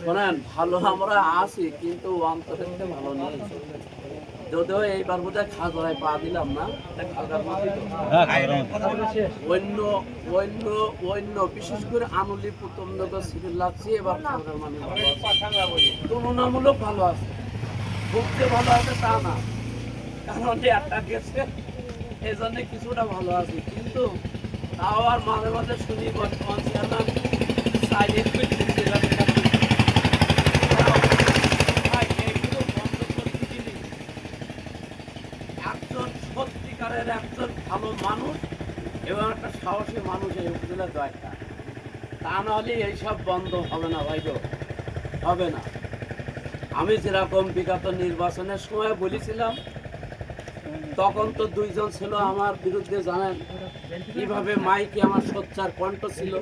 শোনেন, ভালো আমরা আছি কিন্তু অন্তরের থেকে ভালো নেই। যদিও এইবার বোধহয় খাগড়ায় পা দিলাম না, অন্য অন্য অন্য বিশেষ করে আনুলি প্রথম নগর সিভিল লাগছে, এবার খাগড়ার মানে তুলনামূলক ভালো আছে। ভুগতে ভালো আছে তা না, কারণ একটা গেছে এই জন্য কিছুটা ভালো আছে, কিন্তু তাও আর মাঝে মাঝে শুনি বর্তমান চেয়ারম্যান সাইডে একজন সত্যিকারের একজন ভালো মানুষ এবং একটা সাহসী মানুষ এই উপজেলা দরকার। তা নাহলে এইসব বন্ধ হবে না ভাই, হবে না। আমি যেরকম বিগত নির্বাচনের সময় বলেছিলাম, তখন তো দুইজন ছিল আমার বিরুদ্ধে, জানেন কিভাবে মাইকে আমার সোচ্চার কণ্ঠ ছিল,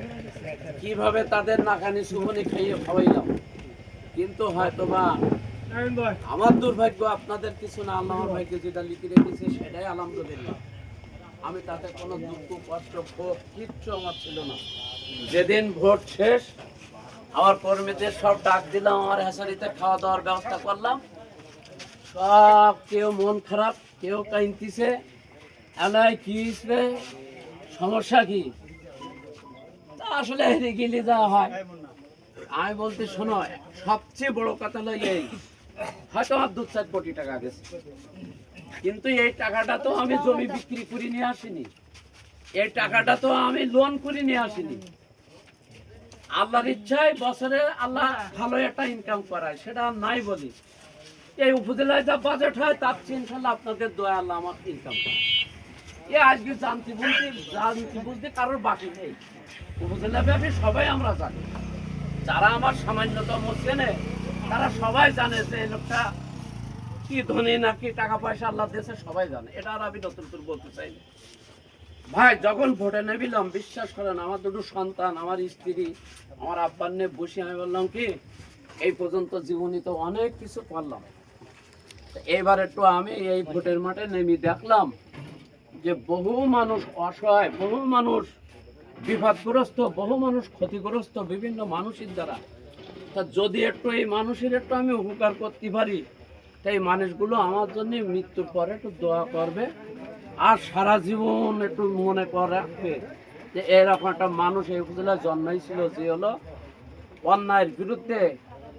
কিভাবে তাদের নাকানি সুবনি খাইয়ে খাওয়াইলাম। কিন্তু হয়তো বা আমার দুর্ভাগ্য, আপনাদের কিছু না, আল্লাহ আমার ভাইকে যেটা লিখে রেখেছে সেটাই আলহামদুলিল্লাহ। আমি তাতে কোনো দুঃখ কষ্ট ভোগ কিচ্ছু আমার ছিল না। যেদিন ভোট শেষ, আমার কর্মীদের সব ডাক দিলাম, আমার হেসারিতে খাওয়া দাওয়ার ব্যবস্থা করলাম। সব কেউ মন খারাপ, কেউ কাইনতিছে, এলাই কি রে সমস্যা কি, তা আসলে গেলে যা হয়। আমি বলতে শোনো, সবচেয়ে বড় কথা হলো এই, হয়তো আমার 2-4 কোটি টাকা গেছে, কিন্তু এই টাকাটা তো আমি জমি বিক্রি করে নিয়ে আসিনি, এই টাকাটা তো আমি লোন করে নিয়ে আসিনি। আল্লাহর ইচ্ছায় বছরে আল্লাহ ভালো একটা ইনকাম করায়, সেটা নাই বলি। এই উপজেলায় যা বাজেট হয় তার চেয়ে ইনশাল্লাহ আপনাদের দয়া আল্লাহ আমার ইনকাম করে। আজকে জানতে বলতে কারোর বাকি নেই, উপজেলা ব্যাপী সবাই আমরা জানি। যারা আমার সামান্যতম চেনে তারা সবাই জানে যে এই লোকটা কি ধনী নাকি টাকা পয়সা আল্লাহ দিয়েছে, সবাই জানে। এটা আর আমি নতুন করে বলতে চাই না ভাই। যখন ভোটে নেবিলাম, বিশ্বাস করেন, আমার দুটো সন্তান, আমার স্ত্রী, আমার আব্বার নিয়ে বসে আমি বললাম কি, এই পর্যন্ত জীবনী তো অনেক কিছু করলাম, এবার একটু আমি এই ভোটের মাঠে নেমে দেখলাম যে বহু মানুষ অসহায়, বহু মানুষ বিপদগ্রস্ত, বহু মানুষ ক্ষতিগ্রস্ত বিভিন্ন মানুষের দ্বারা। তা যদি একটু এই মানুষের একটু আমি উপকার করতে পারি, তাই মানুষগুলো আমার জন্য মৃত্যুর পরে একটু দোয়া করবে, আর সারা জীবন একটু মনে করে রাখবে যে এরকম একটা মানুষ এই উপজেলায় জন্মাইছিল, যে হলো অন্যায়ের বিরুদ্ধে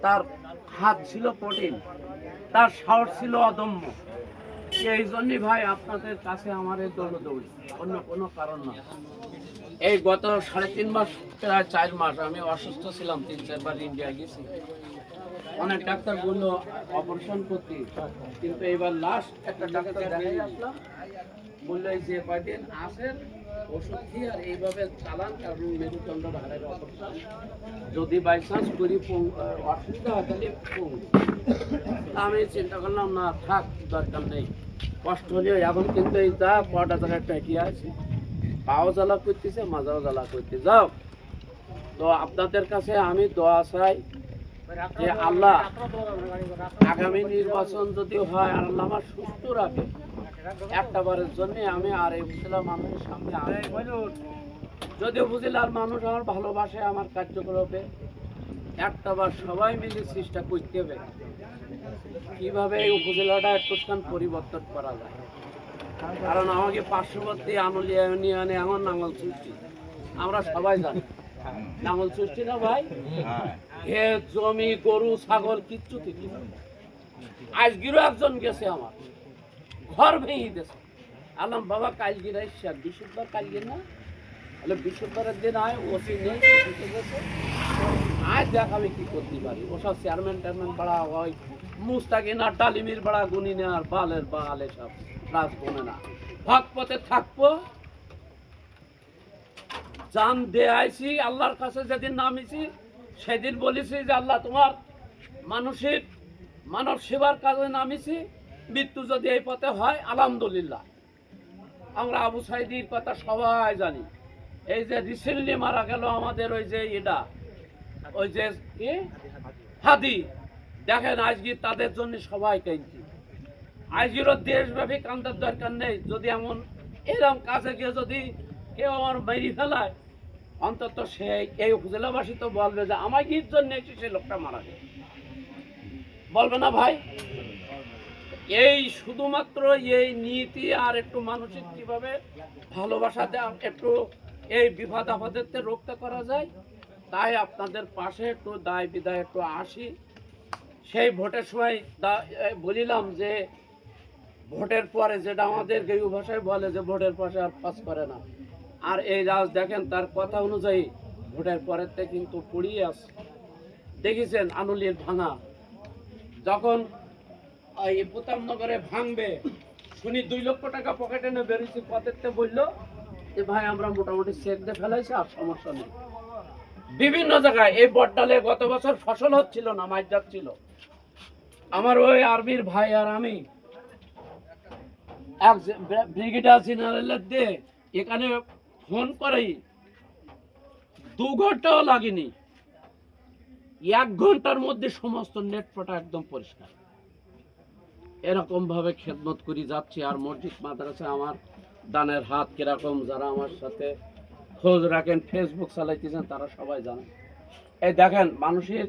তার হাত ছিল কঠিন, তার সাহস ছিল অদম্য। এই জন্যই ভাই আপনাদের কাছে আমার এই দৌড়দৌড়ি, অন্য কোনো কারণ না। এই গত 3.5 মাস, প্রায় 4 মাস আমি অসুস্থ ছিলাম, 3-4 বার ইন্ডিয়া গেছি, অনেক ডাক্তার বললো অপারেশন করতে, কিন্তু এবার লাস্ট একটা ডাক্তার দেখাই আসলাম, বললো এই যে কয়দিন আসেন ওষুধ দিয়ে আর এইভাবে চালান, কারণ মেরুদণ্ড হাড়ের অপারেশন, যদি বাই চান্স করি অসুবিধা হয় তাহলে আমি চিন্তা করলাম না থাক, দরকার নেই, কষ্ট হলেও এখন কিন্তু এই যা কটা জায়গায় ট্যাকিয়ে আছে, পাও জ্বালা করতেছে, মাজাও জ্বালা করতে যাও। তো আপনাদের কাছে আমি দোয়া চাই যে আল্লাহ আগামী নির্বাচন যদি হয় আর আল্লাহ আমার সুস্থ রাখে, একটা বারের জন্য আমি আর এই উপজেলার মানুষের সামনে যদি উপজেলার মানুষ আমার ভালোবাসে, আমার কার্যকলাপে একটা বার সবাই মিলে চেষ্টা করতে হবে কিভাবে এই উপজেলাটা একটুখান পরিবর্তন করা যায়। কারণ আমাকে পার্শ্ববর্তী আনুলিয়া ইউনিয়নে এমন নাঙ্গল সৃষ্টি, আমরা সবাই জানি নাঙ্গল সৃষ্টি না ভাই, ক্ষেত জমি গরু ছাগল কিচ্ছু থেকে আজগিরও একজন গেছে আমার ঘর ভেঙে গেছে। আলাম বাবা কালগির আসছে, বৃহস্পতিবার কালগির না, তাহলে বৃহস্পতিবারের দিন আয় ওসি নেই গেছে, আজ দেখ আমি কি করতে পারি। ওসব চেয়ারম্যান টেয়ারম্যান বাড়া হয় মুস্তাকি না, ডালিমির বাড়া গুনি না, আর বালের বাল এসব রাজ বনে না, হক পথে থাকবো। জান দেয়াইছি আল্লাহর কাছে, যেদিন নামিছি সেদিন বলেছি যে আল্লাহ তোমার মানুষের মানব সেবার কাজে নামিছি, মৃত্যু যদি এই পথে হয় আলহামদুলিল্লাহ। আমরা আবু সাইদির কথা সবাই জানি, এই যে রিসেন্টলি মারা গেল আমাদের ওই যে এটা, ওই যে হাদি, দেখেন আজকে তাদের জন্য সবাই কাঁদছি। আজকেরও দেশব্যাপী কান্দার দরকার নেই, যদি এমন এরকম কাছে গিয়ে যদি কেউ আমার মেরে ফেলায় অন্তত সে এই উপজেলাবাসী তো বলবে যে আমার গির জন্য এসে সেই লোকটা মারা গেছে, বলবে না ভাই? এই শুধুমাত্র এই নীতি আর একটু মানসিক কিভাবে ভালোবাসা দেওয়া, একটু এই বিপদ আপদের থেকে রক্ষা করা যায়, তাই আপনাদের পাশে একটু দায় বিদায় একটু আসি। সেই ভোটের সময় বলিলাম যে ভোটের পরে, যেটা আমাদের গেরু ভাষায় বলে যে ভোটের পাশে আর পাস করে না, আর এই রাজ দেখেন তার কথা অনুযায়ী ভোটের পরের থেকে কিন্তু পড়িয়ে আসছে। দেখেছেন আনুলির ভাঙা, যখন এই প্রতাপনগরে ভাঙবে শুনি 2 লক্ষ টাকা পকেটে এনে বেরিয়েছি, পথেরতে বললো যে ভাই আমরা মোটামুটি চেক দিয়ে ফেলাইছি, আর সমস্যা নেই। বিভিন্ন জায়গায় এই বটডালে গত বছর ফসল হচ্ছিল না, মাছ যাচ্ছিল। আমার ওই আর্মির ভাই আর আমি এক ব্রিগেডিয়ার জেনারেলের দিয়ে এখানে ফোন করেই 2 ঘন্টাও লাগেনি, 1 ঘন্টার মধ্যে সমস্ত নেটপটা একদম পরিষ্কার। এরকম ভাবে খেদমত করি যাচ্ছি। আর মসজিদ মাদ্রাসা আমার দানের হাত কিরকম, যারা আমার সাথে খোঁজ রাখেন, ফেসবুক চালাইতেছেন, তারা সবাই জানেন। এই দেখেন মানুষের,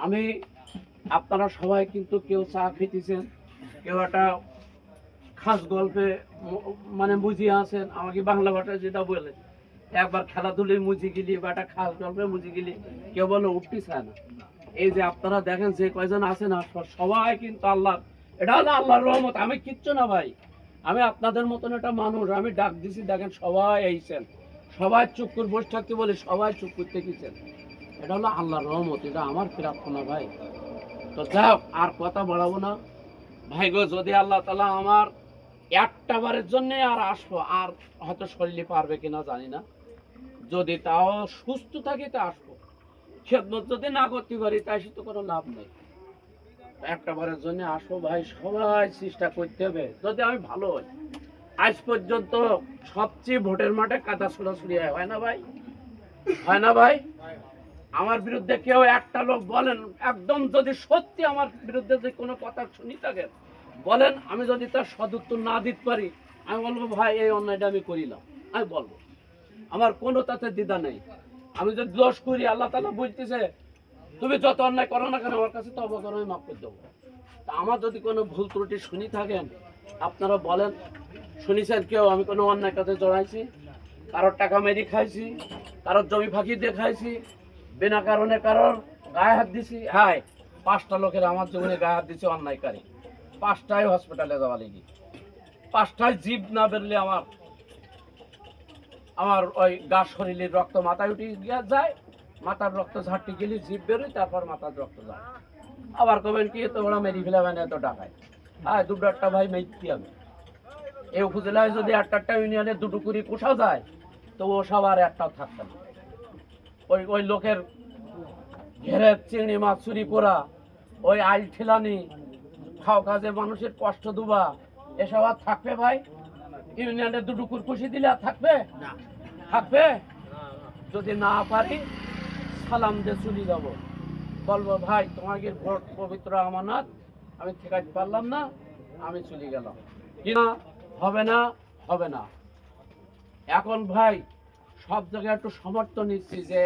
আমি আপনারা সবাই কিন্তু কেউ চা খেতেছেন, কেউ একটা খাস গল্পে মানে বুঝিয়ে আছেন, আমাকে বাংলা ভাষায় যেটা বলে একবার খেলাধুলায় মুজি গেলি বা একটা খাস গল্পে মুজি গেলি, কেউ বলে উঠতে চায় না। এই যে আপনারা দেখেন যে কয়জন আছেন সবাই কিন্তু আল্লাহ, এটা হলো আল্লাহর রহমত। আমি কিচ্ছু না ভাই, আমি আপনাদের মতন একটা মানুষ। আমি ডাক দিছি, দেখেন সবাই এইছেন, সবাই চুপ করে বসে থাকতে বলে সবাই চুপ করতে গেছেন। এটা হলো আল্লাহর রহমত, এটা আমার প্রাপ্য না ভাই। তো যাও আর কথা বাড়াবো না ভাই গো। যদি আল্লাহ তাআলা আমার একটা বারের জন্য আর আসবো, আর হয়তো শরীরে পারবে কিনা জানি না, যদি তাও সুস্থ থাকি তা আসবো। খেদমত যদি না করতে পারি তাই সে তো কোনো লাভ নেই। একটা বারের জন্য আসবো ভাই, সবাই চেষ্টা করতে হবে যদি আমি ভালো হই। আজ পর্যন্ত সবচেয়ে ভোটের মাঠে কাদা ছোড়াছুড়ি হয় না ভাই? হয় না ভাই? আমার বিরুদ্ধে কেউ একটা লোক বলেন, একদম যদি সত্যি আমার বিরুদ্ধে যে কোনো কথা শুনি থাকেন বলেন, আমি যদি তার সদুত্তর না দিতে পারি, আমি বলবো ভাই এই অন্যায়টা আমি করিলাম, আমি বলবো, আমার কোনো তাতে দ্বিধা নেই। আমি যদি দোষ করি, আল্লাহ তাআলা বলতেছে তুমি যত অন্যায় করো না কেন আমার কাছে তওবা করো, আমি মাফ করে দেবো। তা আমার যদি কোনো ভুল ত্রুটি শুনি থাকেন আপনারা বলেন, শুনিছেন কেউ আমি কোনো অন্যায় কাজে জড়াইছি, কারোর টাকা মেরে খাইছি, কারোর জমি ফাঁকি দিয়ে খাইছি, বিনা কারণে কারোর গায়ে হাত দিছি? হ্যাঁ, 5টা লোকের আমার জীবনে গায়ে হাত দিছে অন্যায়কারী, 5টাই হসপিটালে যাওয়া লেগে, 5টাই জীব না বেরলে আমার ওই গা শরীরের রক্ত মাথায় উঠে গিয়ে যায়, মাথার রক্ত ঝাড়তে গেলে জীব বেরোয়, তারপর মাথার রক্ত যায়। আবার কবেন কি তো ওরা মেরি ফেলে মানে এত টাকায়? হ্যাঁ, 2টা ভাই মেয়েছি আমি। এই উপজেলায় যদি 8টা ইউনিয়নে 2টো করে পোষা যায় তো ও সবার একটাও থাকবে না। ওই লোকের ঘেরে চিংড়ি মাছ চুরি করা, ওই আইল ঠেলানি, খাও কাজে মানুষের কষ্ট দুবা, এসব আর থাকবে ভাই? ইউনিয়নে 2টো করে পুষি দিলে আর থাকবে? থাকবে? যদি না পারি সালাম দিয়ে চলে যাব, বলবো ভাই তোমাকে ভোট পবিত্র আমানত, আমি ঠেকাতে পারলাম না, আমি চলে গেলাম। কিনা হবে না, হবে না। এখন ভাই সব জায়গায় একটু সমর্থন নিচ্ছি, যে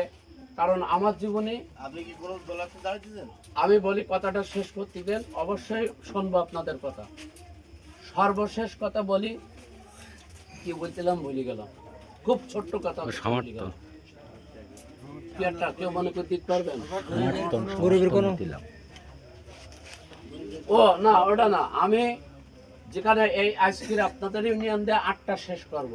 কারণ আমার জীবনে আপনি কি কোনো দলের সাথে দাঁড়িয়েছেন? আমি বলি কথাটা শেষ করতে দেন, অবশ্যই শুনবো আপনাদের কথা। সর্বশেষ কথা বলি, কি বলছিলাম ভুলে গেলাম, খুব ছোট্ট কথা ভুলে গেলাম। কি একটা কেউ মনে করতে দিতে পারবেন? ও না, ওটা না, আমি যেখানে এই আজকের আপনাদের ইউনিয়ন দিয়ে 8টা শেষ করব,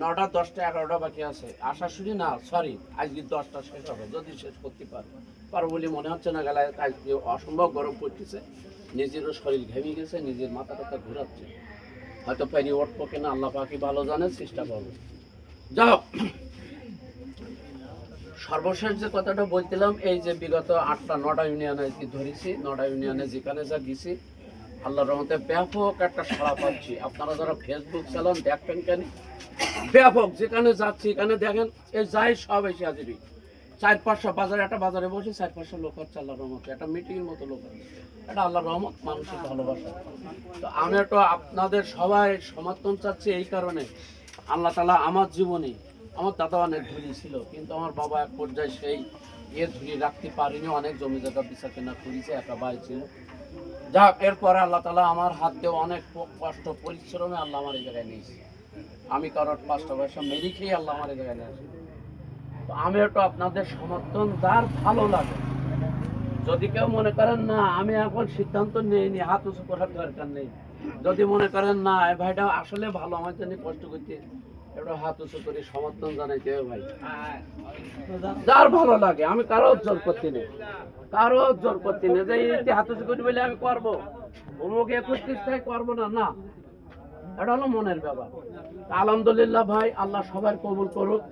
9টা 10টা 11টা বাকি আছে, আশা শুনি না, সরি আজকে 10টা শেষ হবে, যদি শেষ করতে পারবো বলে মনে হচ্ছে না। গেলে আজকে অসম্ভব গরম পড়তেছে, নিজেরও শরীর ঘেমে গেছে, নিজের মাথা টাথা ঘুরাচ্ছে, হয়তো পেরি উঠবো কিনা আল্লাহ পাকি ভালো জানে, চেষ্টা করবো। যাও, সর্বশেষ যে কথাটা বলছিলাম, এই যে বিগত 9টা ইউনিয়নে ধরেছি, 9টা ইউনিয়নে যেখানে যা গেছি আল্লাহর রহমতে ব্যাপক একটা সাড়া পাচ্ছি। আপনারা যারা ফেসবুক চালান দেখবেন কেন, ব্যাপক যেখানে যাচ্ছি এখানে দেখেন এই যাই সব এসে হাজিরি। 4-500 বাজারে, একটা বাজারে বসে 4-500 লোক হচ্ছে আল্লাহর রহমতে, একটা মিটিংয়ের মতো লোক হচ্ছে, এটা আল্লাহর রহমত, মানুষের ভালোবাসা। তো আমি একটু আপনাদের সবাই সমর্থন চাচ্ছি এই কারণে, আল্লাহ তাআলা আমার জীবনে আমার দাদা অনেক ধনী ছিল, কিন্তু আমার বাবা এক পর্যায়ে সেই ধনী রাখতে পারিনি, অনেক জমি জায়গা বিচার কেনা করেছে, একা ভাই ছিল। যাক, এরপরে আল্লাহ তালা আমার হাত দিয়ে অনেক কষ্ট পরিশ্রমে আল্লাহ আমার এই জায়গায় নিয়েছে। আমি কারোর 5টা পয়সা মেরে খেয়ে আল্লাহ আমার এই জায়গায় নিয়ে আসে। তো আমি একটু আপনাদের সমর্থন, যার ভালো লাগে, যদি কেউ মনে করেন না আমি এখন সিদ্ধান্ত নিইনি, হাত উঁচু করার দরকার নেই। যদি মনে করেন না এই ভাইটা আসলে ভালো, আমার জন্য কষ্ট করতে, একটু হাত উঁচু করে সমর্থন জানাইতে হবে ভাই। যার ভালো লাগে, আমি কারো জোর করতে নেই, কারো জোর করতে নেই যে এই হাত উঁচু করে বলে আমি করবো, অমুকে 31টায় করবো না, না, এটা হলো মনের ব্যাপার। আলহামদুলিল্লাহ ভাই, আল্লাহ সবার কবুল করুক।